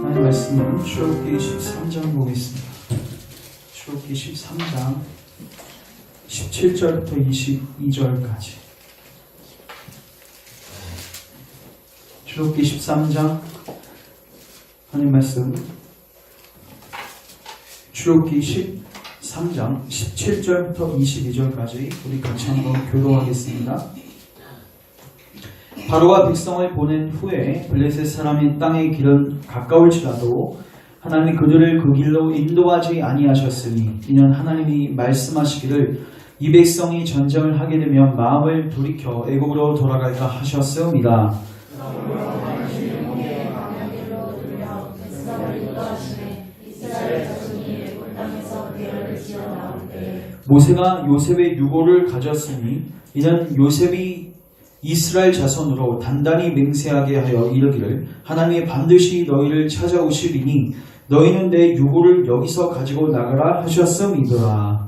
하나님 말씀은 출애굽기 13장 보겠습니다. 출애굽기 13장 17절부터 22절까지. 출애굽기 13장 하나님 말씀 출애굽기 13장 17절부터 22절까지 우리 같이 한번 교도하겠습니다. 바로가 백성을 보낸 후에 블레셋 사람이 땅의 길은 가까울지라도 하나님이 그들을 그 길로 인도하지 아니하셨으니 이는 하나님이 말씀하시기를 이 백성이 전쟁을 하게 되면 마음을 돌이켜 애굽으로 돌아갈까 하셨음이다. 모세가 요셉의 유고를 가졌으니 이는 요셉이 이스라엘 자손으로 단단히 맹세하게 하여 이르기를 하나님이 반드시 너희를 찾아오시리니 너희는 내 유고를 여기서 가지고 나가라 하셨음이더라.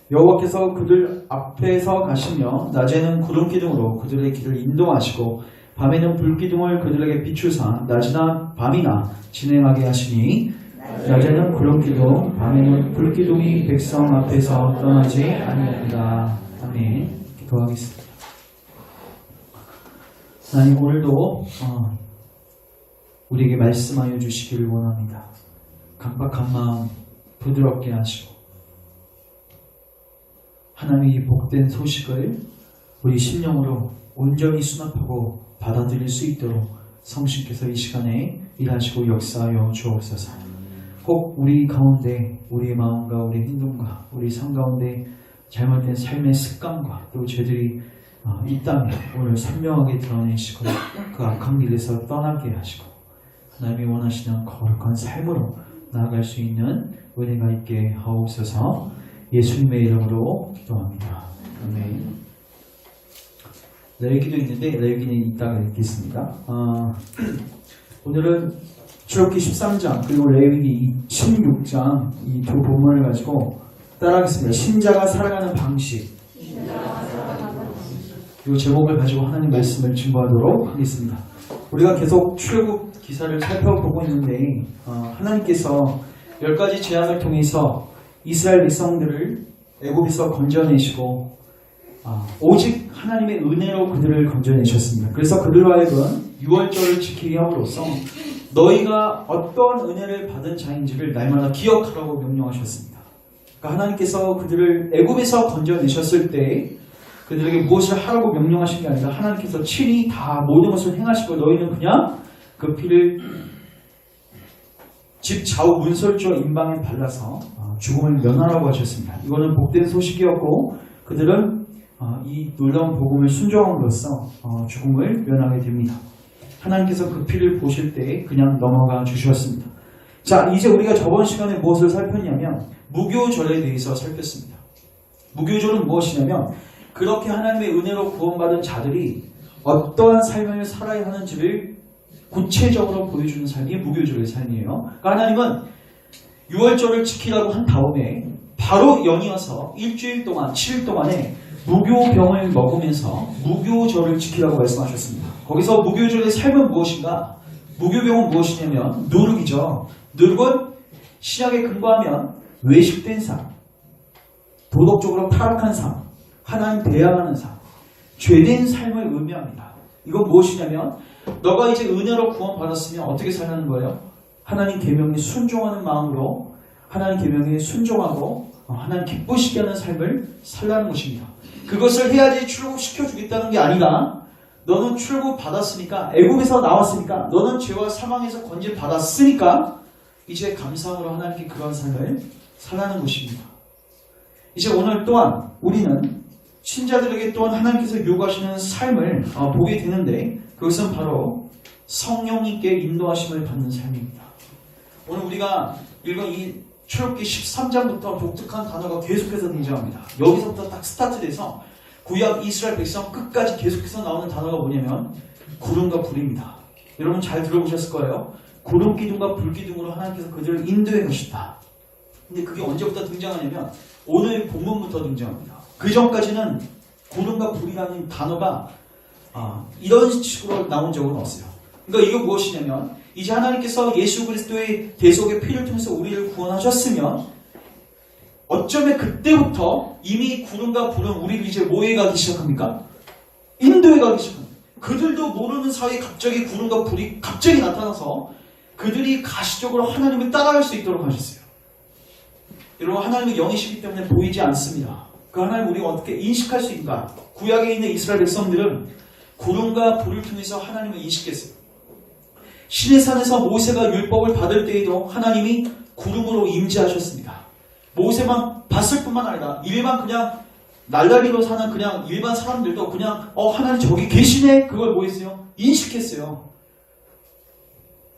여호와께서 그들 앞에서 가시며 낮에는 구름기둥으로 그들의 길을 인도하시고 밤에는 불기둥을 그들에게 비추사 낮이나 밤이나 진행하게 하시니 낮에는 구름기둥 밤에는 불기둥이 백성 앞에서 떠나지 아니하리라. 아멘. 기도하겠습니다. 하나님 오늘도 우리에게 말씀하여 주시기를 원합니다. 강박한 마음 부드럽게 하시고 하나님의 복된 소식을 우리 심령으로 온전히 수납하고 받아들일 수 있도록 성신께서 이 시간에 일하시고 역사하여 주옵소서. 꼭 우리 가운데 우리의 마음과 우리의 행동과 우리 삶 가운데 잘못된 삶의 습관과 또 죄들이 있다면 오늘 선명하게 드러내시고 그 악한 길에서 떠나게 하시고 하나님이 원하시는 거룩한 삶으로 나아갈 수 있는 은혜가 있게 하옵소서. 예수님의 이름으로 기도합니다. 아멘. 레위기도 있는데 레위기는 이따가 읽겠습니다. 오늘은 출애굽기 13장 그리고 레위기 16장 이 두 본문을 가지고 따라하겠습니다. 신자가 살아가는 방식. 이 제목을 가지고 하나님 말씀을 증거하도록 하겠습니다. 우리가 계속 출애굽 기사를 살펴보고 있는데 하나님께서 10가지 재앙을 통해서 이스라엘 백성들을 애굽에서 건져내시고 오직 하나님의 은혜로 그들을 건져내셨습니다. 그래서 그들로 하여금 유월절을 지키게 함으로써 너희가 어떤 은혜를 받은 자인지를 날마다 기억하라고 명령하셨습니다. 그러니까 하나님께서 그들을 애굽에서 건져내셨을 때 그들에게 무엇을 하라고 명령하신 게 아니라 하나님께서 친히 다 모든 것을 행하시고 너희는 그냥 그 피를 집 좌우 문설주와 임방에 발라서 죽음을 면하라고 하셨습니다. 이거는 복된 소식이었고 그들은 이 놀라운 복음을 순종함으로써 죽음을 면하게 됩니다. 하나님께서 그 피를 보실 때 그냥 넘어가 주셨습니다. 자, 이제 우리가 저번 시간에 무엇을 살폈냐면 무교절에 대해서 살폈습니다. 무교절은 무엇이냐면 그렇게 하나님의 은혜로 구원받은 자들이 어떠한 삶을 살아야 하는지를 구체적으로 보여주는 삶이 무교절의 삶이에요. 그러니까 하나님은 유월절을 지키라고 한 다음에 바로 연이어서 일주일 동안 7일 동안에 무교병을 먹으면서 무교절을 지키라고 말씀하셨습니다. 거기서 무교절의 삶은 무엇인가? 무교병은 무엇이냐면 누룩이죠. 누룩은 신약에 근거하면 외식된 삶, 도덕적으로 타락한 삶, 하나님 대항하는 삶, 죄된 삶을 의미합니다. 이건 무엇이냐면 너가 이제 은혜로 구원받았으면 어떻게 살라는 거예요? 하나님 계명에 순종하는 마음으로 하나님 계명에 순종하고 하나님 기쁘시게 하는 삶을 살라는 것입니다. 그것을 해야지 출국시켜주겠다는 게 아니라 너는 출국 받았으니까 애굽에서 나왔으니까 너는 죄와 사망에서 건질 받았으니까 이제 감사함으로 하나님께 그런 삶을 살라는 것입니다. 이제 오늘 또한 우리는 신자들에게 또한 하나님께서 요구하시는 삶을 보게 되는데 그것은 바로 성령님께 인도하심을 받는 삶입니다. 오늘 우리가 읽은 이 출애굽기 13장부터 독특한 단어가 계속해서 등장합니다. 여기서부터 딱 스타트돼서 구약 이스라엘 백성 끝까지 계속해서 나오는 단어가 뭐냐면 구름과 불입니다. 여러분 잘 들어보셨을 거예요. 구름 기둥과 불 기둥으로 하나님께서 그들을 인도해 가셨다. 근데 그게 언제부터 등장하냐면 오늘 본문부터 등장합니다. 그 전까지는 구름과 불이라는 단어가 이런 식으로 나온 적은 없어요. 그러니까 이게 무엇이냐면 이제 하나님께서 예수 그리스도의 대속의 피를 통해서 우리를 구원하셨으면 어쩌면 그때부터 이미 구름과 불은 우리를 이제 뭐에 가기 시작합니까? 인도에 가기 시작합니다. 그들도 모르는 사이에 갑자기 구름과 불이 갑자기 나타나서 그들이 가시적으로 하나님을 따라갈 수 있도록 하셨어요. 여러분, 하나님의 영이시기 때문에 보이지 않습니다. 그 하나님 우리가 어떻게 인식할 수 있는가? 구약에 있는 이스라엘 백성들은 구름과 불을 통해서 하나님을 인식했어요. 시내산에서 모세가 율법을 받을 때에도 하나님이 구름으로 임재하셨습니다. 모세만 봤을 뿐만 아니라 일반 그냥 날라리로 사는 그냥 일반 사람들도 그냥 하나님 저기 계시네, 그걸 뭐 했어요? 인식했어요.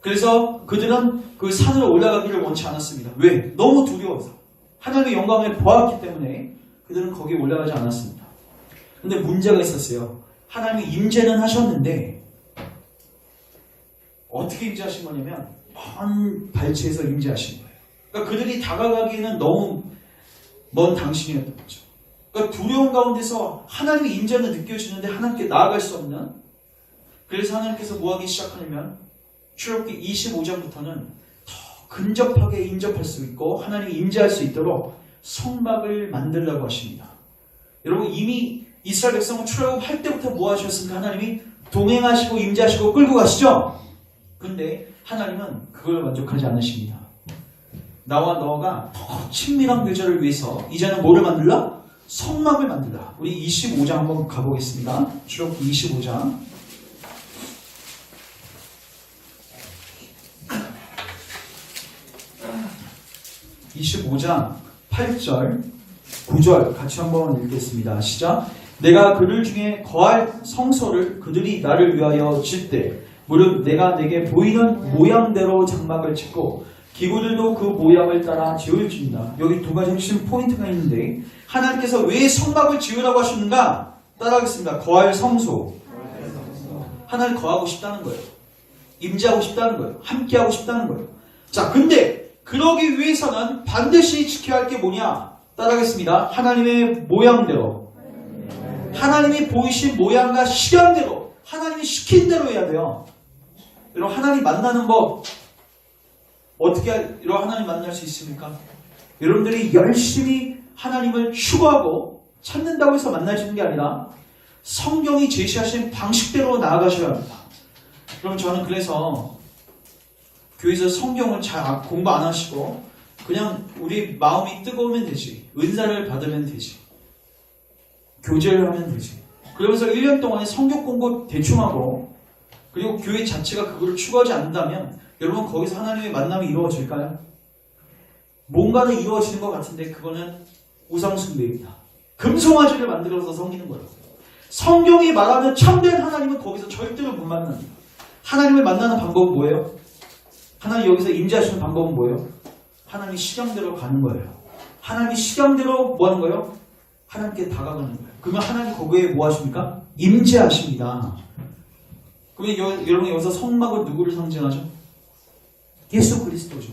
그래서 그들은 그 산으로 올라가기를 원치 않았습니다. 왜? 너무 두려워서. 하나님의 영광을 보았기 때문에 그들은 거기에 올라가지 않았습니다. 근데 문제가 있었어요. 하나님이 임재는 하셨는데 어떻게 임재하신 거냐면 먼 발치에서 임재하신 거예요. 그러니까 그들이 다가가기에는 너무 먼 당신이었던 거죠. 그러니까 두려움 가운데서 하나님의 임재는 느껴지는데 하나님께 나아갈 수 없는, 그래서 하나님께서 뭐 하기 시작하냐면 출애굽기 25장부터는 더 근접하게 인접할 수 있고 하나님이 임재할 수 있도록 성막을 만들라고 하십니다. 여러분, 이미 이스라엘 백성은 출애굽할 때부터 뭐 하셨습니까? 하나님이 동행하시고 임재하시고 끌고 가시죠? 근데 하나님은 그걸 만족하지 않으십니다. 나와 너가 더 친밀한 교제를 위해서 이제는 뭐를 만들라? 성막을 만들라. 우리 25장 한번 가보겠습니다. 출애굽기 25장. 25장 8절 9절 같이 한번 읽겠습니다. 시작. 내가 그들 중에 거할 성소를 그들이 나를 위하여 짓되 무릇 내가 내게 보이는 모양대로 장막을 짓고 기구들도 그 모양을 따라 지을지니라. 여기 두 가지 핵심 포인트가 있는데 하나님께서 왜 성막을 지으라고 하셨는가? 따라하겠습니다. 거할 성소. 하나님 거하고 싶다는 거예요. 임재하고 싶다는 거예요. 함께하고 싶다는 거예요. 자, 근데 그러기 위해서는 반드시 지켜야 할 게 뭐냐? 따라하겠습니다. 하나님의 모양대로. 하나님이 보이신 모양과 시간대로. 하나님이 시킨 대로 해야 돼요. 여러분, 하나님 만나는 법 어떻게 이런 하나님 만날 수 있습니까? 여러분들이 열심히 하나님을 추구하고 찾는다고 해서 만나지는 게 아니라 성경이 제시하신 방식대로 나아가셔야 합니다. 그럼 저는 그래서 교회에서 성경을 잘 공부 안 하시고 그냥 우리 마음이 뜨거우면 되지, 은사를 받으면 되지, 교제를 하면 되지, 그러면서 1년 동안에 성경 공부 대충 하고 그리고 교회 자체가 그거를 추구하지 않는다면 여러분, 거기서 하나님의 만남이 이루어질까요? 뭔가는 이루어지는 것 같은데 그거는 우상숭배입니다. 금송아지를 만들어서 섬기는 거예요. 성경이 말하는 참된 하나님은 거기서 절대로 못 만납니다. 하나님을 만나는 방법은 뭐예요? 하나님 여기서 임재하시는 방법은 뭐예요? 하나님이 시간대로 가는 거예요. 하나님이 시간대로 뭐 하는 거예요? 하나님께 다가가는 거예요. 그러면 하나님 거기에 뭐 하십니까? 임재하십니다. 그러면 여러분 여기서 성막은 누구를 상징하죠? 예수 그리스도죠.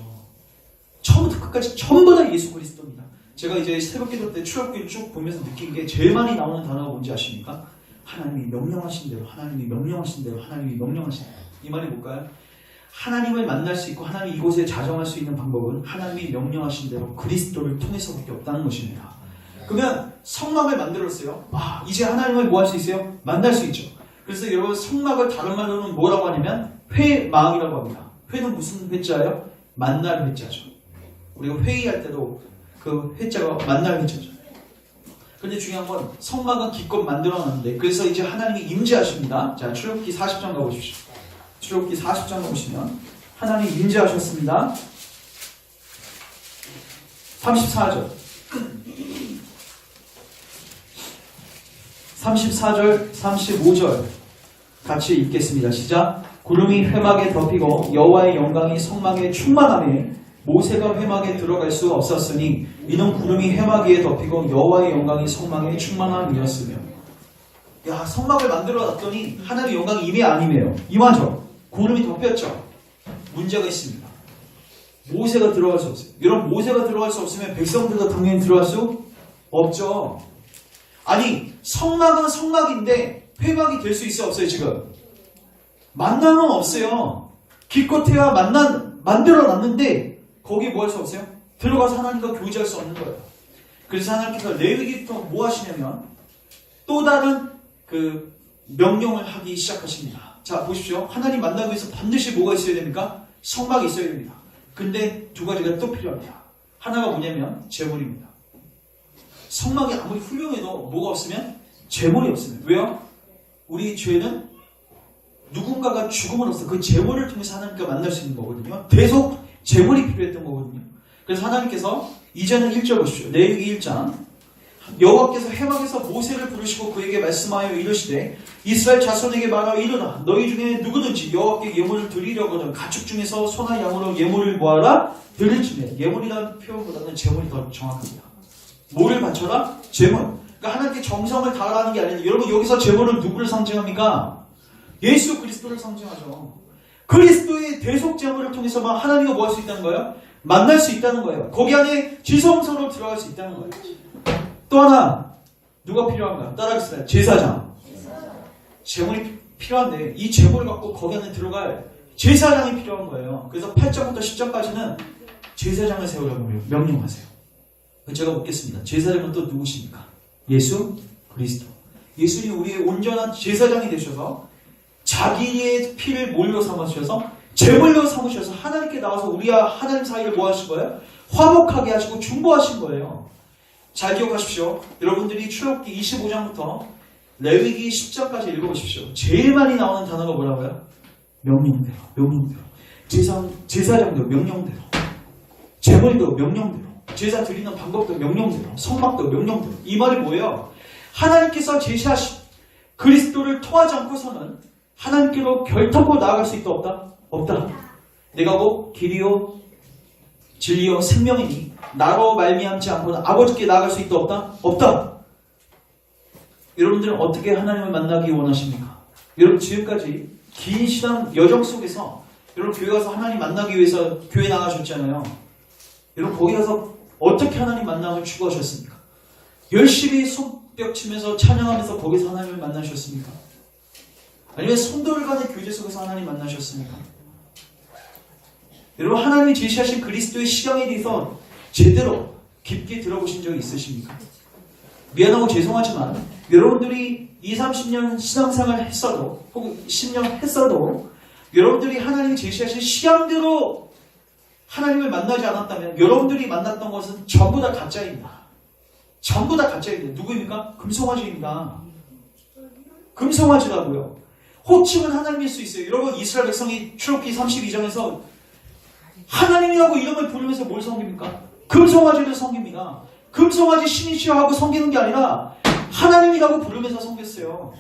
처음부터 끝까지 전부 다 예수 그리스도입니다. 제가 이제 새벽기도 때 출애굽기를 쭉 보면서 느낀 게 제일 많이 나오는 단어가 뭔지 아십니까? 하나님이 명령하신 대로, 하나님이 명령하신 대로, 하나님이 명령하신 대로. 이 말이 뭘까요? 하나님을 만날 수 있고 하나님 이곳에 자정할 수 있는 방법은 하나님이 명령하신 대로 그리스도를 통해서밖에 없다는 것입니다. 그러면 성막을 만들었어요. 이제 하나님을 뭐 할 수 있어요? 만날 수 있죠. 그래서 여러분, 성막을 다른 말로는 뭐라고 하냐면 회망이라고 합니다. 회는 무슨 회자예요? 만날 회자죠. 우리가 회의할 때도 그 회자가 만날 회자죠. 근데 중요한 건 성막은 기껏 만들어놨는데 그래서 이제 하나님이 임재하십니다. 자, 출애굽기 40장 가보십시오. 출애굽기 40장 가보시면 하나님이 임재하셨습니다. 34절 34절 35절 같이 읽겠습니다. 시작. 구름이 회막에 덮이고 여호와의 영광이 성막에 충만하매 모세가 회막에 들어갈 수 없었으니 이는 구름이 회막 위에 덮이고 여호와의 영광이 성막에 충만함이었으며. 야, 성막을 만들어 놨더니 하나님의 영광이 임해 안 임해요? 임하죠. 구름이 덮였죠. 문제가 있습니다. 모세가 들어갈 수 없어요. 여러분, 모세가 들어갈 수 없으면 백성들도 당연히 들어갈 수 없죠. 아니, 성막은 성막인데 회막이 될 수 있어요, 없어요? 지금 만남은 없어요. 기껏해야 만들어놨는데 거기 뭐 할 수 없어요? 들어가서 하나님과 교제할 수 없는 거예요. 그래서 하나님께서 레위기부터 뭐 하시냐면 또 다른 그 명령을 하기 시작하십니다. 자, 보십시오. 하나님 만나기 위해서 반드시 뭐가 있어야 됩니까? 성막이 있어야 됩니다. 근데 두 가지가 또 필요합니다. 하나가 뭐냐면 제물입니다. 성막이 아무리 훌륭해도 뭐가 없으면 제물이 없으면. 왜요? 우리 죄는 누군가가 죽음으로써 그 제물을 통해서 하나님과 만날 수 있는 거거든요. 계속 제물이 필요했던 거거든요. 그래서 하나님께서 이제는 1절 보십시오. 레위기 1장 여호와께서 회막에서 모세를 부르시고 그에게 말씀하여 이르시되 이스라엘 자손에게 말하여 이르라 너희 중에 누구든지 여호와께 예물을 드리려거든 가축 중에서 소나 양으로 예물을 모아라 드릴지면 예물이라는 표현보다는 제물이 더 정확합니다. 뭐를 바쳐라? 제물. 그러니까 하나님께 정성을 다하라는 게 아니라 여러분 여기서 제물은 누구를 상징합니까? 예수 그리스도를 상징하죠. 그리스도의 대속 제물을 통해서만 하나님과 뭐 할 수 있다는 거예요? 만날 수 있다는 거예요. 거기 안에 지성소로 들어갈 수 있다는 거예요. 또 하나 누가 필요한가? 따라하겠습니다. 제사장. 제물이 필요한데 이 제물을 갖고 거기 안에 들어갈 제사장이 필요한 거예요. 그래서 8장부터 10장까지는 제사장을 세우라고 명령하세요. 제가 묻겠습니다. 제사장은 또 누구십니까? 예수 그리스도. 예수님이 우리의 온전한 제사장이 되셔서 자기의 피를 몰로 삼으셔서 제물로 삼으셔서 하나님께 나와서 우리와 하나님 사이를 뭐 하신 거예요? 화목하게 하시고 중보하신 거예요. 잘 기억하십시오. 여러분들이 출애굽기 25장부터 레위기 10장까지 읽어보십시오. 제일 많이 나오는 단어가 뭐라고요? 명령대로, 명령대로. 제사장도 명령대로. 제물도 명령대로. 제사 드리는 방법도 명령대로. 성막도 명령대로. 이 말이 뭐예요? 하나님께서 제시하신 그리스도를 통하지 않고서는 하나님께로 결탄코 나아갈 수 있다 없다? 없다. 내가 곧 길이요 진리요 생명이니 나로 말미암지 않고는 아버지께 나아갈 수 있다 없다? 없다. 여러분들은 어떻게 하나님을 만나기 원하십니까? 여러분 지금까지 긴 신앙 여정 속에서 여러분 교회 가서 하나님 만나기 위해서 교회 나가셨잖아요. 여러분 거기 가서 어떻게 하나님 만남을 추구하셨습니까? 열심히 손뼉 치면서 찬양하면서 거기서 하나님을 만나셨습니까? 아니면 성도들 간의 교제 속에서 하나님 만나셨습니까? 여러분 하나님이 제시하신 그리스도의 시간에 대해서 제대로 깊게 들어보신 적이 있으십니까? 미안하고 죄송하지만 여러분들이 20, 30년 신앙생활 했어도 혹은 10년 했어도 여러분들이 하나님이 제시하신 시간대로 하나님을 만나지 않았다면 여러분들이 만났던 것은 전부 다 가짜입니다. 전부 다 가짜입니다. 누구입니까? 금송아지입니다. 금송아지라고요. 호칭은 하나님일 수 있어요. 여러분 이스라엘 백성이 출애굽기 32장에서 하나님이라고 이름을 부르면서 뭘 섬깁니까? 금송아지를 섬깁니다. 금송아지 신이시여 하고 섬기는 게 아니라 하나님이라고 부르면서 섬겼어요.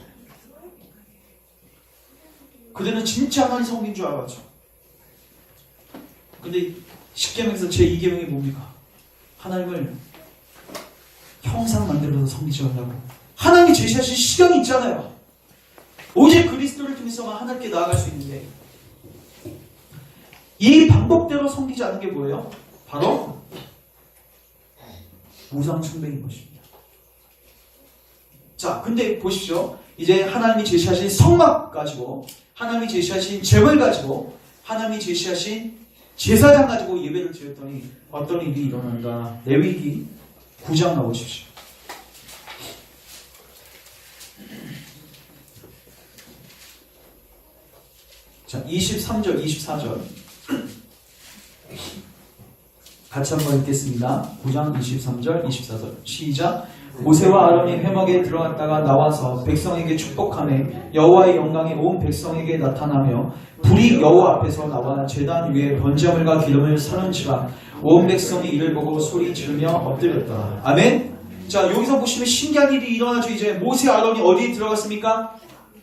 그들은 진짜 하나님 섬긴 줄 알았죠. 근데 10계명에서 제2계명이 뭡니까? 하나님을 형상 만들어서 섬기지 말라고. 하나님이 제시하신 시간이 있잖아요. 오직 그리스도를 통해서만 하나님께 나아갈 수 있는데 이 방법대로 섬기지 않는 게 뭐예요? 바로 우상 숭배인 것입니다. 자, 근데 보십시오. 이제 하나님이 제시하신 성막 가지고 하나님이 제시하신 제물 가지고 하나님이 제시하신 제사장 가지고 예배를 드렸더니 어떤 일이 일어난가? 레위기 9장 나오십시오. 자, 23절, 24절. 같이 한번 읽겠습니다. 9장 23절, 24절. 시작. 모세와 아론이 회막에 들어갔다가 나와서 백성에게 축복하며 여호와의 영광이 온 백성에게 나타나며 불이 여호와 앞에서 나와 제단 위에 번제물과 기름을 사는지라 온 백성이 이를 보고 소리 지르며 엎드렸다. 아멘. 자, 여기서 보시면 신기한 일이 일어나죠. 이제 모세 아론이 어디에 들어갔습니까?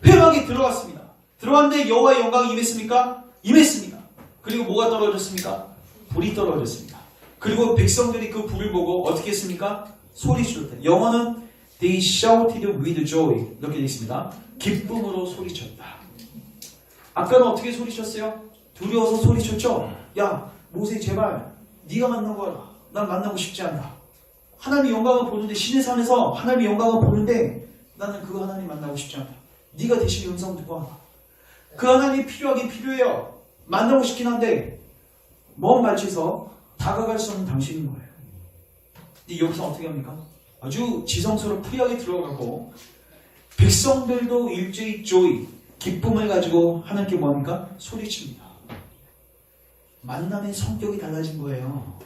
회막에 들어갔습니다. 들어갔는데 여호와의 영광이 임했습니까? 임했습니다. 그리고 뭐가 떨어졌습니까? 불이 떨어졌습니다. 그리고 백성들이 그 불을 보고 어떻게 했습니까? 소리 지르다. 영어는 They shouted with joy 이렇게 되어 있습니다. 기쁨으로 소리쳤다. 아까는 어떻게 소리쳤어요? 두려워서 소리쳤죠? 야 모세 제발 네가 만나고 와라. 난 만나고 싶지 않다. 하나님의 영광을 보는데 신의 산에서 하나님의 영광을 보는데 나는 그 하나님 만나고 싶지 않다. 네가 대신 음성 듣고 와라. 그 하나님이 필요하긴 필요해요. 만나고 싶긴 한데 먼 발치에서 다가갈 수 없는 당신인 거예요. 근데 여기서 어떻게 합니까? 아주 지성소로 프리하게 들어가고 백성들도 일제히 조이 기쁨을 가지고 하나님께 뭐합니까? 소리칩니다. 만남의 성격이 달라진 거예요.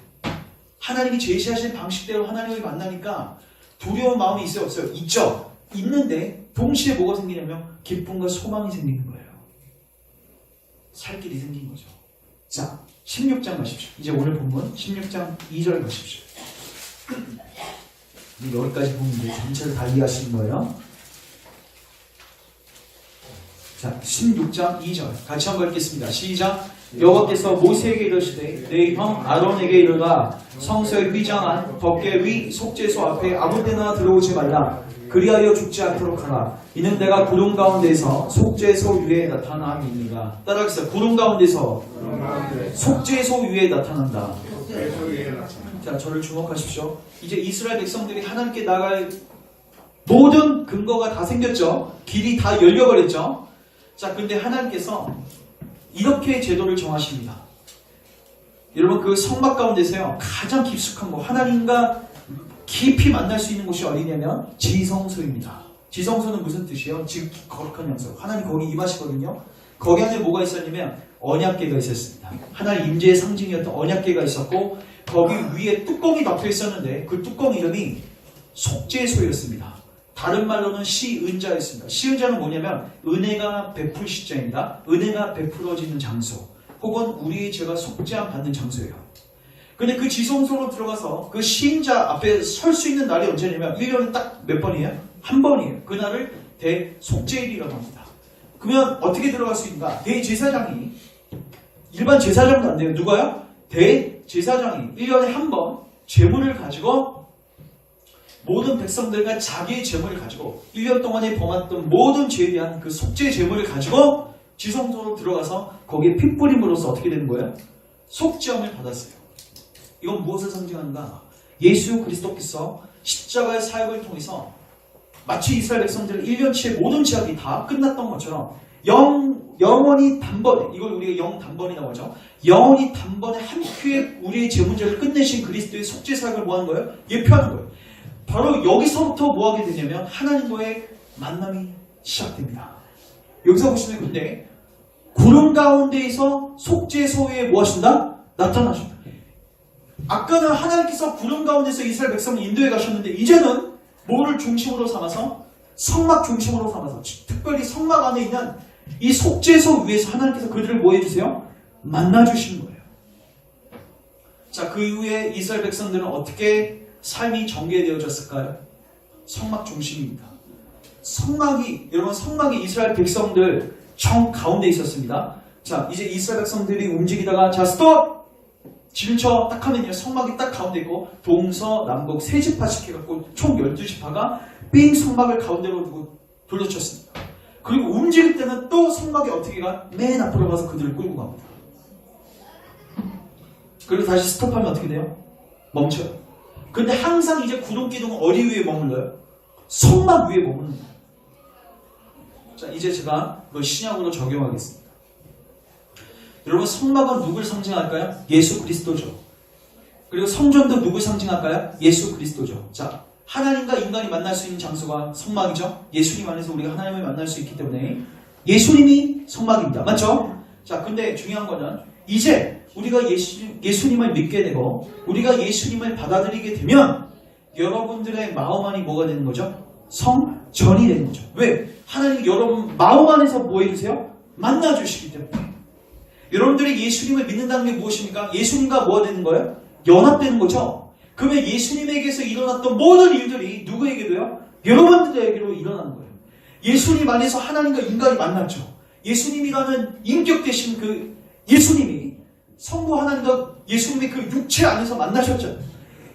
하나님이 제시하신 방식대로 하나님을 만나니까 두려운 마음이 있어요? 없어요? 있죠? 있는데 동시에 뭐가 생기냐면 기쁨과 소망이 생기는 거예요. 살 길이 생긴 거죠. 자, 16장 가십시오. 이제 오늘 본문 16장 2절 가십시오. 여기까지 보면 이제 전체를 다 이해하시는 거예요. 자, 16장 2절 같이 한번 읽겠습니다. 시작. 여호와께서 모세에게 이르시되 내 형 아론에게 이르라 성소에 휘장한 덮개 위 속죄소 앞에 아무 때나 들어오지 말라. 그리하여 죽지 않도록 하라. 이는 내가 구름 가운데서 속죄소 위에 나타남이니라. 따라하겠습니다. 구름 가운데서 속죄소 위에 나타난다. 자, 저를 주목하십시오. 이제 이스라엘 백성들이 하나님께 나갈 모든 근거가 다 생겼죠. 길이 다 열려버렸죠. 자, 근데 하나님께서 이렇게 제도를 정하십니다. 여러분, 그 성막 가운데서요 가장 깊숙한 곳, 하나님과 깊이 만날 수 있는 곳이 어디냐면 지성소입니다. 지성소는 무슨 뜻이에요? 지극히 거룩한 영소. 하나님 거기 임하시거든요. 거기 안에 뭐가 있었냐면 언약궤가 있었습니다. 하나님 임재의 상징이었던 언약궤가 있었고 거기 위에 뚜껑이 덮여 있었는데 그 뚜껑 이름이 속죄소였습니다. 다른 말로는 시은자였습니다. 시은자는 뭐냐면 은혜가 베풀 시자입니다. 은혜가 베풀어지는 장소 혹은 우리의 죄가 속죄함 받는 장소예요. 근데 그 지성소로 들어가서 그 시인자 앞에 설 수 있는 날이 언제냐면 1년에 딱 몇 번이에요? 한 번이에요. 그날을 대속죄일이라고 합니다. 그러면 어떻게 들어갈 수 있는가? 대제사장이 일반 제사장도 안 돼요. 누가요? 대제사장이 1년에 한 번 제물을 가지고 모든 백성들과 자기의 제물을 가지고 1년 동안에 범했던 모든 죄에 대한 그 속죄 제물을 가지고 지성소로 들어가서 거기에 피 뿌림으로써 어떻게 되는 거예요? 속죄함을 받았어요. 이건 무엇을 상징하는가? 예수 그리스도께서 십자가의 사역을 통해서 마치 이스라엘 백성들의 1년치의 모든 제약이 다 끝났던 것처럼 영원히 단번에, 이걸 우리가 영단번이라고 하죠. 영원히 단번에 한 큐에 우리의 제 문제를 끝내신 그리스도의 속죄 사역을 뭐 하는 거예요? 예표하는 거예요. 바로 여기서부터 뭐 하게 되냐면 하나님과의 만남이 시작됩니다. 여기서 보시면 근데 구름 가운데에서 속죄소에 뭐 하신다? 나타나신다. 아까는 하나님께서 구름 가운데서 이스라엘 백성을 인도해 가셨는데 이제는 뭐를 중심으로 삼아서? 성막 중심으로 삼아서 특별히 성막 안에 있는 이 속죄소 위에서 하나님께서 그들을 뭐 해주세요? 만나주시는 거예요. 자, 그 이후에 이스라엘 백성들은 어떻게 삶이 전개되어졌을까요? 성막 중심입니다. 여러분 성막이 이스라엘 백성들 정 가운데 있었습니다. 자, 이제 이스라엘 백성들이 움직이다가 자 스톱! 진처 딱 하면요 성막이 딱 가운데 있고 동서남북 세 지파씩 해갖고 총 12지파가 삥 성막을 가운데로 두고 돌려쳤습니다. 그리고 움직일 때는 또 성막이 어떻게 가? 맨 앞으로 가서 그들을 끌고 갑니다. 그리고 다시 스톱하면 어떻게 돼요? 멈춰요. 근데 항상 이제 구름기둥은 어디 위에 머물러요? 성막 위에 머무는 거예요. 자, 이제 제가 그걸 신약으로 적용하겠습니다. 여러분 성막은 누굴 상징할까요? 예수 그리스도죠. 그리고 성전도 누굴 상징할까요? 예수 그리스도죠. 자, 하나님과 인간이 만날 수 있는 장소가 성막이죠. 예수님 안에서 우리가 하나님을 만날 수 있기 때문에 예수님이 성막입니다. 맞죠? 자, 근데 중요한 거는 이제 우리가 예수님을 믿게 되고 우리가 예수님을 받아들이게 되면 여러분들의 마음 안이 뭐가 되는 거죠? 성전이 되는 거죠. 왜? 하나님이 여러분 마음 안에서 뭐 해주세요? 만나주시기 때문에. 여러분들이 예수님을 믿는다는 게 무엇입니까? 예수님과 뭐가 되는 거예요? 연합되는 거죠. 그러면 예수님에게서 일어났던 모든 일들이 누구에게도요? 여러분들에게로 일어나는 거예요. 예수님 안에서 하나님과 인간이 만났죠. 예수님이라는 인격 되신 그 예수님이 성부 하나님과 예수님의 그 육체 안에서 만나셨죠.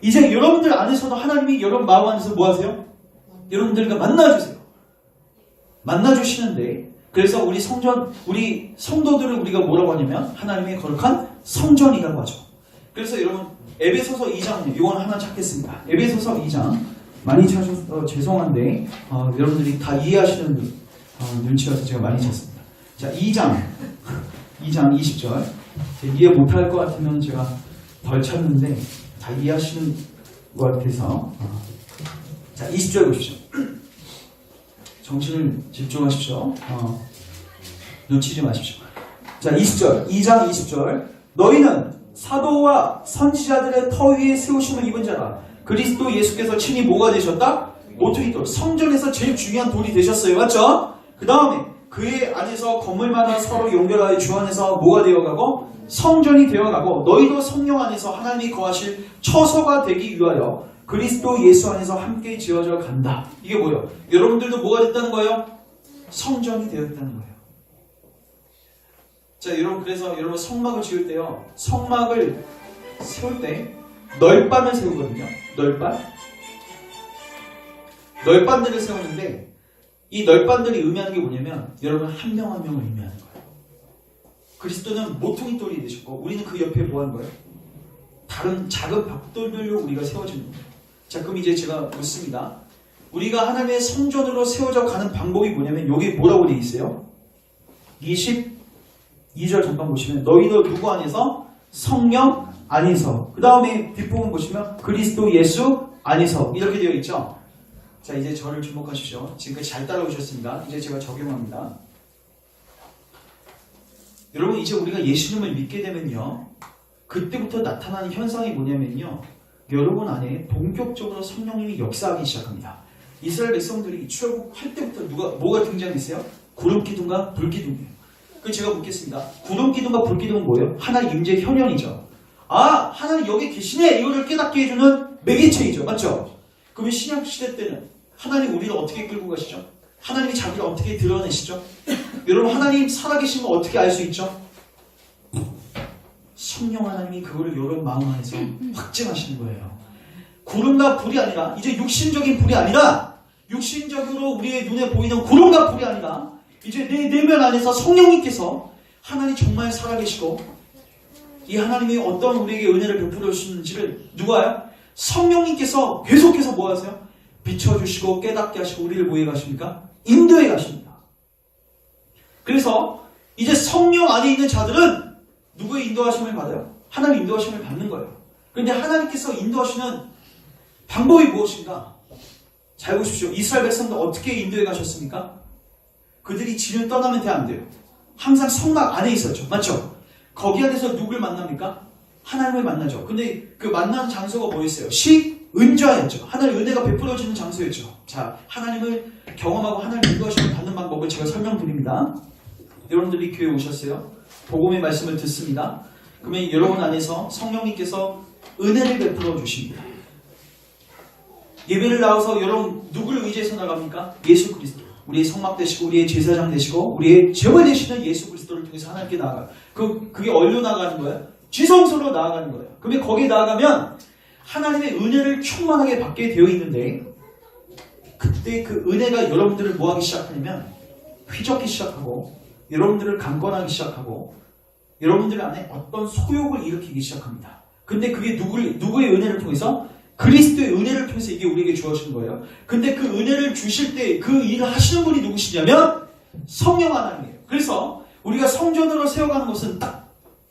이제 여러분들 안에서도 하나님이 여러분 마음 안에서 뭐 하세요? 여러분들과 만나주세요. 만나주시는데 그래서 우리 성도들을 우리가 뭐라고 하냐면 하나님의 거룩한 성전이라고 하죠. 그래서 여러분 에베소서 2장 이건 하나 찾겠습니다. 에베소서 2장 많이 찾아서 죄송한데 여러분들이 다 이해하시는 눈치가 제가 많이 챘습니다. 자, 2장 20절. 이해 못할 것 같으면 제가 덜 쳤는데 다 이해하시는 것 같아서. 자, 20절 보십시오. 정신을 집중하십시오. 놓치지 마십시오. 자, 20절. 2장 20절. 너희는 사도와 선지자들의 터 위에 세우심을 입은 자라. 그리스도 예수께서 친히 뭐가 되셨다? 모퉁이 돌. 성전에서 제일 중요한 돌이 되셨어요. 맞죠? 그 다음에 그의 안에서 건물마다 서로 연결하여 주 안에서 뭐가 되어가고? 성전이 되어가고 너희도 성령 안에서 하나님이 거하실 처소가 되기 위하여 그리스도 예수 안에서 함께 지어져 간다. 이게 뭐예요? 여러분들도 뭐가 됐다는 거예요? 성전이 되었다는 거예요. 자, 여러분, 그래서 여러분 성막을 지을 때요, 성막을 세울 때 널빤을 세우거든요. 널빤들을 세우는데 이 널빤들이 의미하는 게 뭐냐면 여러분 한 명 한 명을 의미하는 거예요. 그리스도는 모퉁이 돌이 되셨고 우리는 그 옆에 뭐 하는 거예요? 다른 작은 벽돌들로 우리가 세워지는 거예요. 자, 그럼 이제 제가 묻습니다. 우리가 하나님의 성전으로 세워져 가는 방법이 뭐냐면 여기 뭐라고 되어 있어요? 22절 잠깐 보시면 너희도 누구 안에서? 성령 안에서. 그 다음에 뒷부분 보시면 그리스도 예수 안에서 이렇게 되어 있죠. 자, 이제 저를 주목하십시오. 지금까지 잘 따라오셨습니다. 이제 제가 적용합니다. 여러분, 이제 우리가 예수님을 믿게 되면요, 그때부터 나타나는 현상이 뭐냐면요, 여러분 안에 본격적으로 성령님이 역사하기 시작합니다. 이스라엘 백성들이 출애굽할 때부터 뭐가 등장했어요? 구름 기둥과 불 기둥이에요. 그 제가 묻겠습니다. 구름 기둥과 불 기둥은 뭐예요? 하나님 임재 현현이죠. 아, 하나님 여기 계시네. 이거를 깨닫게 해주는 매개체이죠. 맞죠? 그러면 신약 시대 때는 하나님 우리를 어떻게 끌고 가시죠? 하나님이 자기를 어떻게 드러내시죠? 여러분, 하나님 살아계신 거 어떻게 알 수 있죠? 성령 하나님이 그거를 여러분 마음 안에서 확증하시는 거예요. 구름과 불이 아니라, 이제 육신적인 불이 아니라, 육신적으로 우리의 눈에 보이는 구름과 불이 아니라 이제 내 내면 안에서 성령님께서 하나님 정말 살아계시고 이 하나님이 어떤 우리에게 은혜를 베풀어 주시는지를 누가요? 성령님께서 계속해서 뭐 하세요? 비춰주시고 깨닫게 하시고 우리를 뭐해 가십니까? 인도해 가십니다. 그래서 이제 성령 안에 있는 자들은 누구의 인도하심을 받아요? 하나님 인도하심을 받는 거예요. 그런데 하나님께서 인도하시는 방법이 무엇인가? 잘 보십시오. 이스라엘 백성들 어떻게 인도해 가셨습니까? 그들이 진을 떠나면 안 돼요. 항상 성막 안에 있었죠. 맞죠? 거기 안에서 누굴 만납니까? 하나님을 만나죠. 근데 그 만나는 장소가 뭐였어요? 은좌였죠. 하나님의 은혜가 베풀어지는 장소였죠. 자, 하나님을 경험하고 하나님의 인도하심을 받는 방법을 제가 설명드립니다. 여러분들이 교회에 오셨어요. 복음의 말씀을 듣습니다. 그러면 여러분 안에서 성령님께서 은혜를 베풀어 주십니다. 예배를 나와서 여러분 누구를 의지해서 나갑니까? 예수 그리스도. 우리의 성막 되시고 우리의 제사장 되시고 우리의 제물 되시는 예수 그리스도를 통해서 하나님께 나아가요. 그게 어디로 나아가는 거예요? 지성소로 나아가는 거예요. 그러면 거기에 나아가면 하나님의 은혜를 충만하게 받게 되어 있는데 그때 그 은혜가 여러분들을 뭐하기 시작하냐면 휘젓기 시작하고 여러분들을 강권하기 시작하고 여러분들 안에 어떤 소욕을 일으키기 시작합니다. 근데 그게 누구의 은혜를 통해서? 그리스도의 은혜를 통해서 이게 우리에게 주어지는 거예요. 근데 그 은혜를 주실 때 그 일을 하시는 분이 누구시냐면 성령 하나님이에요. 그래서 우리가 성전으로 세워가는 것은 딱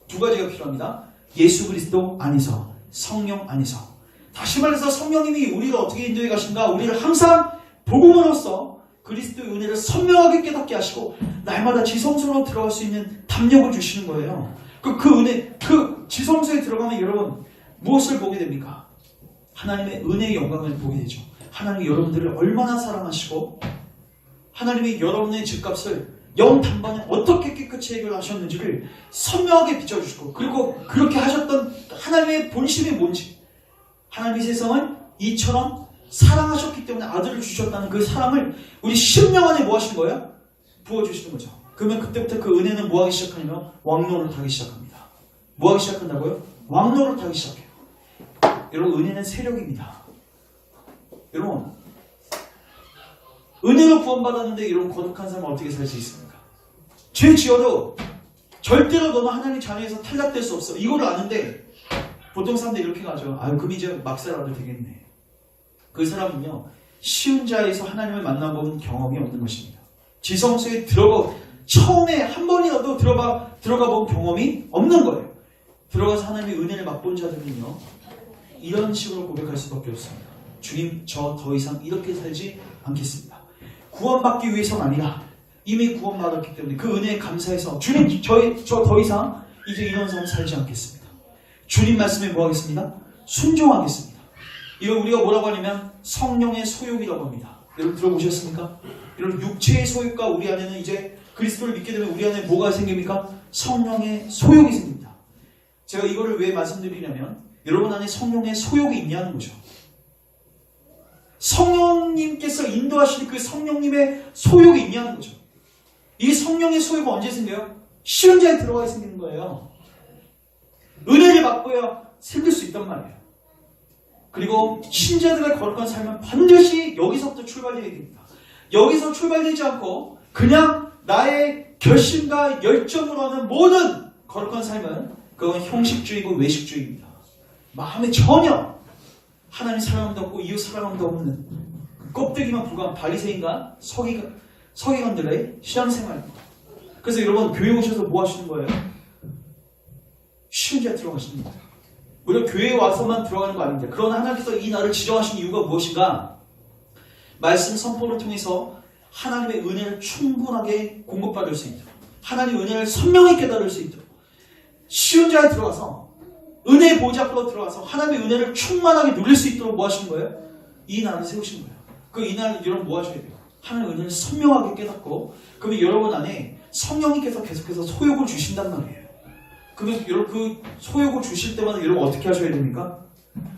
두 가지가 필요합니다. 예수 그리스도 안에서, 성령 안에서. 다시 말해서 성령님이 우리를 어떻게 인도해 가신가? 우리를 항상 복음으로써 그리스도의 은혜를 선명하게 깨닫게 하시고 날마다 지성소로 들어갈 수 있는 담력을 주시는 거예요. 그 은혜, 그 지성소에 들어가면 여러분 무엇을 보게 됩니까? 하나님의 은혜의 영광을 보게 되죠. 하나님이 여러분들을 얼마나 사랑하시고 하나님이 여러분의 집값을 영 단번에 어떻게 깨끗이 해결하셨는지를 선명하게 비춰주시고 그리고 그렇게 하셨던 하나님의 본심이 뭔지 하나님의 세상을 이처럼 사랑하셨기 때문에 아들을 주셨다는 그 사랑을 우리 심령 안에 뭐 하신 거예요? 부어주시는 거죠. 그러면 그때부터 그 은혜는 뭐 하기 시작하냐면 왕노를 타기 시작합니다. 뭐 하기 시작한다고요? 왕노를 타기 시작해요. 여러분 은혜는 세력입니다. 여러분 은혜로 구원받았는데 여러분 거룩한 삶을 어떻게 살 수 있습니까? 죄 지어도 절대로 너는 하나님 자녀에서 탈락될 수 없어. 이거를 아는데 보통 사람들이 이렇게 가죠. 아유 그럼 이제 막 살아도 되겠네. 그 사람은요 쉬운 자에서 하나님을 만나본 경험이 없는 것입니다. 지성소에 처음에 한 번이라도 들어가 본 경험이 없는 거예요. 들어가서 하나님의 은혜를 맛본 자들은요, 이런 식으로 고백할 수밖에 없습니다. 주님, 저 더 이상 이렇게 살지 않겠습니다. 구원받기 위해서가 아니라 이미 구원받았기 때문에 그 은혜에 감사해서 주님, 저 더 이상 이제 이런 삶 살지 않겠습니다. 주님 말씀에 뭐 하겠습니다? 순종하겠습니다. 이걸 우리가 뭐라고 하냐면 성령의 소욕이라고 합니다. 여러분 들어보셨습니까? 이런 육체의 소욕과 우리 안에는 이제 그리스도를 믿게 되면 우리 안에 뭐가 생깁니까? 성령의 소욕이 생깁니다. 제가 이거를 왜 말씀드리냐면 여러분 안에 성령의 소욕이 있냐는 거죠. 성령님께서 인도하시는 그 성령님의 소욕이 있냐는 거죠. 이 성령의 소욕은 언제 생겨요? 쉬운 자에 들어가야 생기는 거예요. 은혜를 받고야 생길 수 있단 말이에요. 그리고 신자들의 거룩한 삶은 반드시 여기서부터 출발해야 됩니다. 여기서 출발되지 않고 그냥 나의 결심과 열정으로 하는 모든 거룩한 삶은 그건 형식주의고 외식주의입니다. 마음에 전혀 하나님 사랑함도 없고 이웃 사랑함도 없는 껍데기만 불과한 바리새인과 서기관들의 신앙생활입니다. 그래서 여러분 교회 오셔서 뭐 하시는 거예요? 쉬운 자에 들어가시는 거예요. 우리가 교회에 와서만 들어가는 거 아닙니다. 그러나 하나님께서 이 날을 지정하신 이유가 무엇인가? 말씀 선포를 통해서 하나님의 은혜를 충분하게 공급받을 수 있도록, 하나님의 은혜를 선명히 깨달을 수 있도록 쉬운 자에 들어가서 은혜의 보좌 앞으로 들어가서 하나님의 은혜를 충만하게 누릴 수 있도록 뭐 하시는 거예요? 이 날을 세우신 거예요. 그 이 날 여러분 뭐 하셔야 돼요? 하나님의 은혜를 선명하게 깨닫고 그러면 여러분 안에 성령님께서 계속해서 소욕을 주신단 말이에요. 그러면 여러분 그 소욕을 주실 때마다 여러분 어떻게 하셔야 됩니까?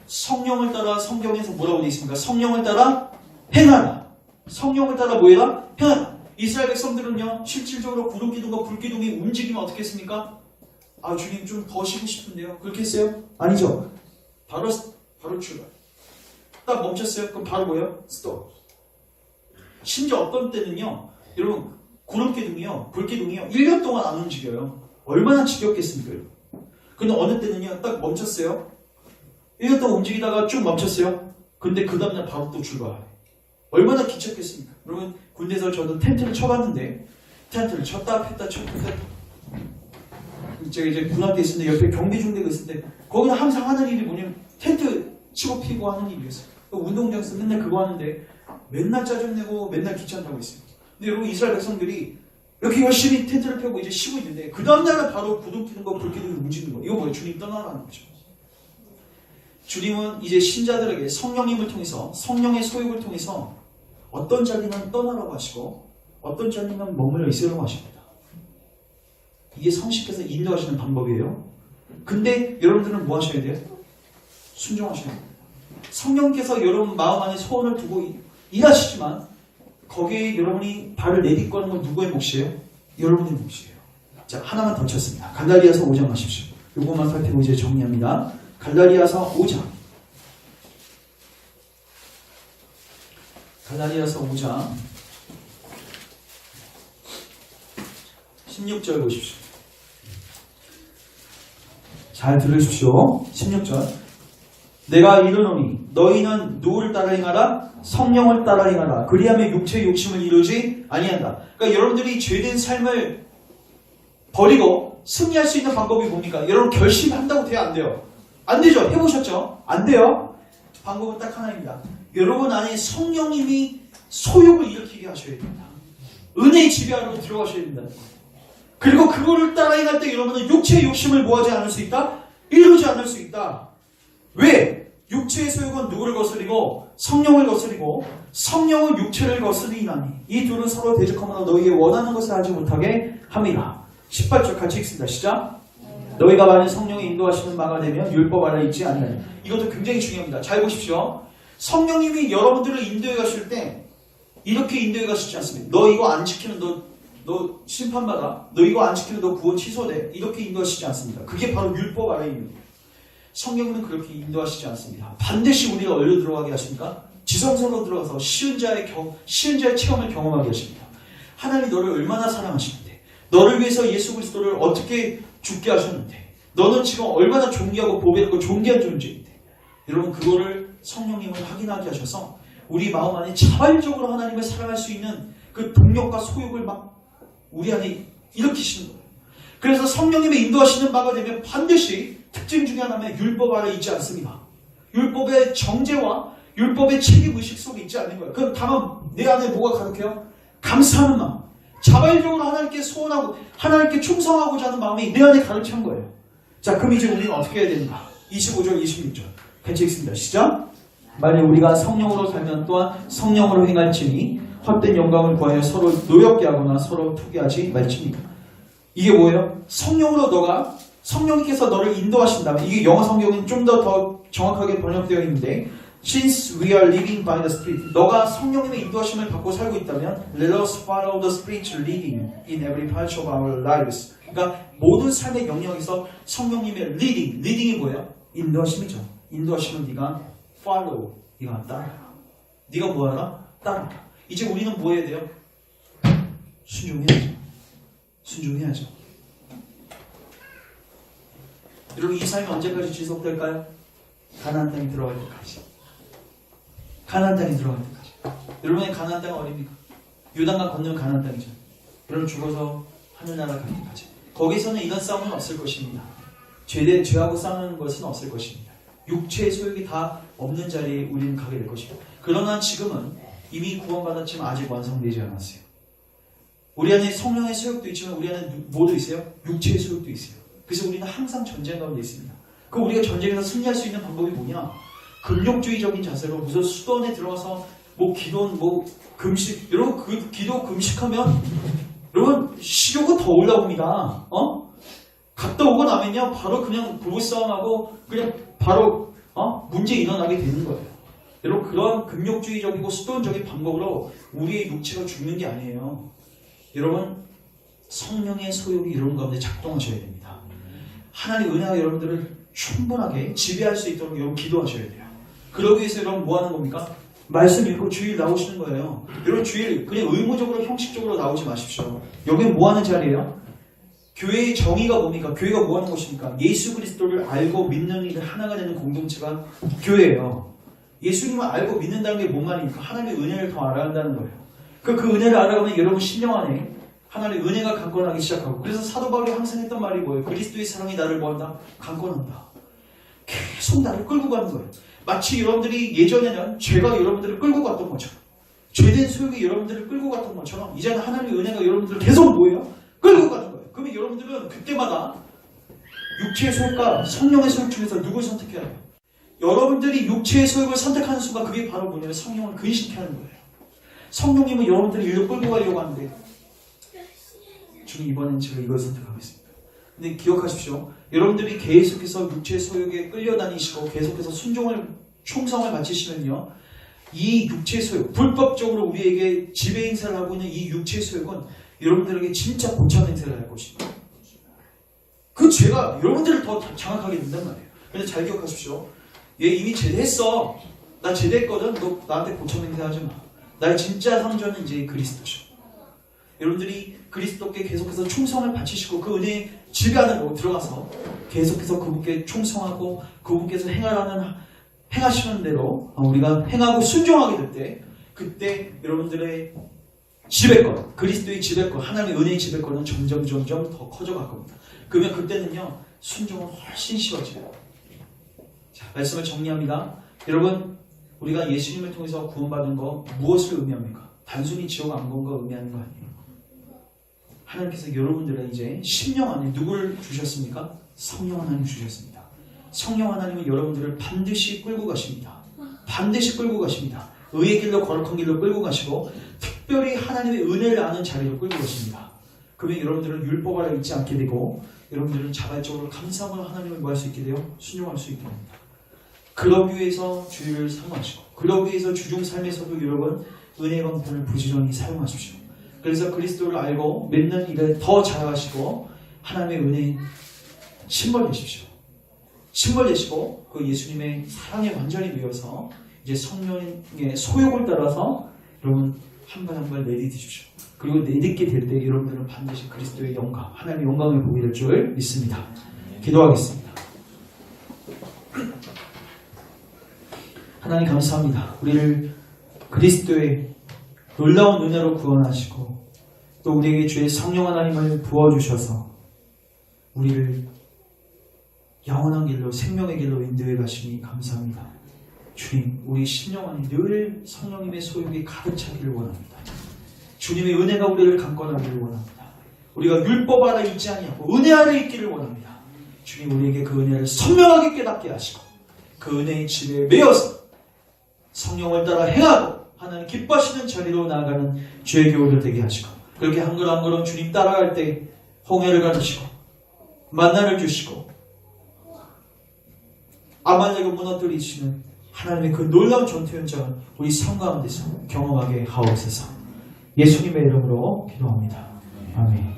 성령을 따라 성경에서 뭐라고 되어 있습니까? 성령을 따라 행하라. 성령을 따라 뭐해라? 행하라. 이스라엘 백성들은요 실질적으로 구름기둥과 불기둥이 움직이면 어떻게 했습니까? 아 주님 좀 더 쉬고 싶은데요. 그렇게 했어요? 아니죠. 바로 출발. 딱 멈췄어요. 그럼 바로 뭐예요? 스톱. 심지어 어떤 때는요 여러분 구름기둥이요 불기둥이요 1년 동안 안 움직여요. 얼마나 지겹겠습니까? 여러분. 근데 어느 때는요 딱 멈췄어요. 1년 동안 움직이다가 쭉 멈췄어요. 근데 그 다음날 바로 또 출발. 얼마나 기뻤겠습니까? 여러분 군대에서 저도 텐트를 쳐봤는데 텐트를 쳤다 폈다 제가 이제 군함대 있었는데 옆에 경비중대가 있었는데 거기는 항상 하는 일이 뭐냐면 텐트 치고 피고 하는 일이었어요. 운동장에서 맨날 그거 하는데 맨날 짜증내고 맨날 귀찮다고 했어요. 근데 여러분 이스라엘 백성들이 이렇게 열심히 텐트를 펴고 이제 쉬고 있는데 그 다음날은 바로 구름 끼는 거, 불 끼는 거, 움직이는 거. 이거 뭐예요? 주님 떠나라는 거죠. 주님은 이제 신자들에게 성령님을 통해서 성령의 소욕을 통해서 어떤 자리는 떠나라고 하시고 어떤 자리는 머물러 있으라고 하십니다. 이게 성식해서 인도하시는 방법이에요. 근데 여러분들은 뭐 하셔야 돼요? 순종하셔야 돼요. 성령께서 여러분 마음 안에 소원을 두고 일하시지만 거기에 여러분이 발을 내딛고 하는 건 누구의 몫이에요? 여러분의 몫이에요. 자, 하나만 더 쳤습니다. 갈라디아서 5장 하십시오. 요것만 살피고 이제 정리합니다. 갈라디아서 5장. 갈라디아서 5장 16절 보십시오. 잘 들으십시오. 16절. 내가 이르노니 너희는 누구를 따라 행하라? 성령을 따라 행하라. 그리하면 육체의 욕심을 이루지 아니한다. 그러니까 여러분들이 죄된 삶을 버리고 승리할 수 있는 방법이 뭡니까? 여러분 결심한다고 돼요? 안 돼요? 안 되죠? 해보셨죠? 안 돼요? 방법은 딱 하나입니다. 여러분 안에 성령님이 소욕을 일으키게 하셔야 됩니다. 은혜의 지배하러 들어가셔야 된다. 그리고 그거를 따라 행할 때 여러분은 육체의 욕심을 뭐하지 않을 수 있다? 이루지 않을 수 있다. 왜? 육체의 소욕은 누구를 거스리고 성령을 거스리고 성령은 육체를 거스리나니 이 둘은 서로 대적하므로 너희의 원하는 것을 하지 못하게 함이라. 18절 같이 읽습니다. 시작. 너희가 만일 성령의 인도하시는 바가 되면 율법 아래 있지 아니하니. 이것도 굉장히 중요합니다. 잘 보십시오. 성령님이 여러분들을 인도해 가실 때 이렇게 인도해 가시지 않습니다. 너 이거 안 지키면 너 심판받아. 너 이거 안 지키면 너 구원 취소돼. 이렇게 인도하시지 않습니다. 그게 바로 율법 아래입니다. 성령은 그렇게 인도하시지 않습니다. 반드시 우리가 어디로 들어가게 하십니까? 지성소로 들어가서 쉬운 자의 체험을 경험하게 하십니다. 하나님이 너를 얼마나 사랑하시는데, 너를 위해서 예수 그리스도를 어떻게 죽게 하셨는데, 너는 지금 얼마나 존귀하고 보배롭고 존귀한 존재인데, 여러분 그거를 성령님을 확인하게 하셔서 우리 마음 안에 자발적으로 하나님을 사랑할 수 있는 그 동력과 소욕을 막 우리 안에 일으키시는 거예요. 그래서 성령님의 인도하시는 바가 되면 반드시 특징 중에 하나는 율법 아래 있지 않습니다. 율법의 정죄와 율법의 책임의식 속에 있지 않는 거예요. 그럼 다만 내 안에 뭐가 가득해요? 감사하는 마음. 자발적으로 하나님께 소원하고 하나님께 충성하고자 하는 마음이 내 안에 가득 찬 거예요. 자, 그럼 이제 우리는 어떻게 해야 되는가? 25절, 26절 같이 읽습니다. 시작! 만일 우리가 성령으로 살면 또한 성령으로 행할지니 헛된 영광을 구하여 서로 노엽게 하거나 서로 투기하지 말지니까. 이게 뭐예요? 성령님께서 너를 인도하신다면, 이게 영어 성경은 좀 더 정확하게 번역되어 있는데, Since we are living by the Spirit, 너가 성령님의 인도하심을 받고 살고 있다면, Let us follow the Spirit's leading in every part of our lives. 그러니까 모든 삶의 영역에서 성령님의 leading이 뭐예요? 인도하심이죠. 인도하심은 네가 follow, 네가 따라. 네가 뭐하라? 따라. 이제 우리는 뭐 해야 돼요? 순종해야죠. 여러분, 이 삶이 언제까지 지속될까요? 가나안 땅에 들어갈 때까지. 여러분의 가나안 땅은 어딥니까? 요단강 건너면 가나안 땅이죠. 여러분 죽어서 하늘나라 갈 때까지. 거기서는 이런 싸움은 없을 것입니다. 죄하고 싸우는 것은 없을 것입니다. 육체의 소욕이 다 없는 자리에 우리는 가게 될 것입니다. 그러나 지금은 이미 구원받았지만 아직 완성되지 않았어요. 우리 안에 성령의 소욕도 있지만 우리 안에 뭐도 있어요? 육체의 소욕도 있어요. 그래서 우리는 항상 전쟁 가운데 있습니다. 그럼 우리가 전쟁에서 승리할 수 있는 방법이 뭐냐? 금욕주의적인 자세로 무슨 수도원에 들어가서 기도, 금식, 여러분 그 기도 금식하면 여러분 식욕은 더 올라옵니다. 갔다 오고 나면요 바로 그냥 부부싸움하고 그냥 바로 문제 일어나게 되는 거예요. 여러분 그런 금욕주의적이고 수도원적인 방법으로 우리의 육체가 죽는 게 아니에요. 여러분 성령의 소욕이 이런 가운데 작동하셔야 됩니다. 하나님 은혜가 여러분들을 충분하게 지배할 수 있도록 여러분 기도하셔야 돼요. 그러기 위해서 여러분 뭐 하는 겁니까? 말씀 읽고 주일 나오시는 거예요. 여러분 주일 그냥 의무적으로 형식적으로 나오지 마십시오. 여기는 뭐 하는 자리예요? 교회의 정의가 뭡니까? 교회가 뭐 하는 곳입니까? 예수 그리스도를 알고 믿는 일을 하나가 되는 공동체가 교회예요. 예수님을 알고 믿는다는 게 뭔 말입니까? 하나님의 은혜를 더 알아야 한다는 거예요. 그 은혜를 알아가면 여러분 심령 안에 하나님의 은혜가 강권하기 시작하고, 그래서 사도 바울이 항상 했던 말이 뭐예요? 그리스도의 사랑이 나를 뭐한다? 강권한다. 계속 나를 끌고 가는 거예요. 마치 여러분들이 예전에는 죄가 여러분들을 끌고 갔던 것처럼, 죄된 소욕이 여러분들을 끌고 갔던 것처럼 이제는 하나님의 은혜가 여러분들을 계속 뭐예요? 끌고 가는 거예요. 그러면 여러분들은 그때마다 육체의 소욕과 성령의 소욕 중에서 누굴 선택해야 해요? 여러분들이 육체의 소욕을 선택하는 순간 그게 바로 뭐냐면 성령을 근심케 하는 거예요. 성령님은 여러분들을 일로 끌고 가려고 하는데 주님 이번엔 제가 이걸 선택하겠습니다. 근데 기억하십시오. 여러분들이 계속해서 육체의 소욕에 끌려다니시고 계속해서 충성을 바치시면요, 이 육체의 소욕, 불법적으로 우리에게 지배 행사를 하고 있는 이 육체의 소욕은 여러분들에게 진짜 고참 행사를 할 것입니다. 그 죄가 여러분들을 더 장악하게 된단 말이에요. 근데 잘 기억하십시오. 얘 이미 제대했어. 나 제대했거든. 너 나한테 고참 행사하지 마. 나의 진짜 상전은 이제 그리스도죠. 여러분들이 그리스도께 계속해서 충성을 바치시고 그 은혜에 지배하는 거 들어가서 계속해서 그분께 충성하고 그분께서 행하시는 대로 우리가 행하고 순종하게 될 때, 그때 여러분들의 지배권, 그리스도의 지배권, 하나님의 은혜의 지배권은 점점 더 커져갈 겁니다. 그러면 그때는요 순종은 훨씬 쉬워져요. 자, 말씀을 정리합니다. 여러분, 우리가 예수님을 통해서 구원받은 거 무엇을 의미합니까? 단순히 지옥 안 간 거 의미하는 거 아니에요. 하나님께서 여러분들의 이제 심령 안에 누구를 주셨습니까? 성령 하나님 주셨습니다. 성령 하나님은 여러분들을 반드시 끌고 가십니다. 반드시 끌고 가십니다. 의의 길로 거룩한 길로 끌고 가시고 특별히 하나님의 은혜를 아는 자리로 끌고 가십니다. 그러면 여러분들은 율법 아래 있지 않게 되고 여러분들은 자발적으로 감사함으로 하나님을 뭐 할 수 있게 돼요? 순종할 수 있게 됩니다. 그러기 위해서 주의를 사모하시고, 그러기 위해서 주중 삶에서도 여러분 은혜의 방편을 부지런히 사용하십시오. 그래서 그리스도를 알고 믿는 일에 더 자라가시고 하나님의 은혜에 신벌 되십시오. 신벌 되시고 그 예수님의 사랑에 완전히 누여서 이제 성령의 소욕을 따라서 여러분 한 발 한 발 내딛으십시오. 그리고 내딛게 될 때 여러분들은 반드시 그리스도의 영광, 하나님의 영광을 보게 될 줄 믿습니다. 기도하겠습니다. 하나님 감사합니다. 우리를 그리스도의 놀라운 은혜로 구원하시고 또 우리에게 주의 성령 하나님을 부어주셔서 우리를 영원한 길로 생명의 길로 인도해 가시니 감사합니다. 주님, 우리 심령 안에 늘 성령님의 소욕이 가득 차기를 원합니다. 주님의 은혜가 우리를 강권하기를 원합니다. 우리가 율법 아래 있지 아니하고 은혜 아래 있기를 원합니다. 주님, 우리에게 그 은혜를 선명하게 깨닫게 하시고 그 은혜의 지배에 매여서 성령을 따라 행하고 하나님 기뻐하시는 자리로 나아가는 주의 교우들 되게 하시고 그렇게 한 걸음 한 걸음 주님 따라갈 때 홍해를 가르시고 만나를 주시고 아말렉을 무너뜨리시는 하나님의 그 놀라운 전투 현장을 우리 삶 가운데서 경험하게 하옵소서. 예수님의 이름으로 기도합니다. 아멘.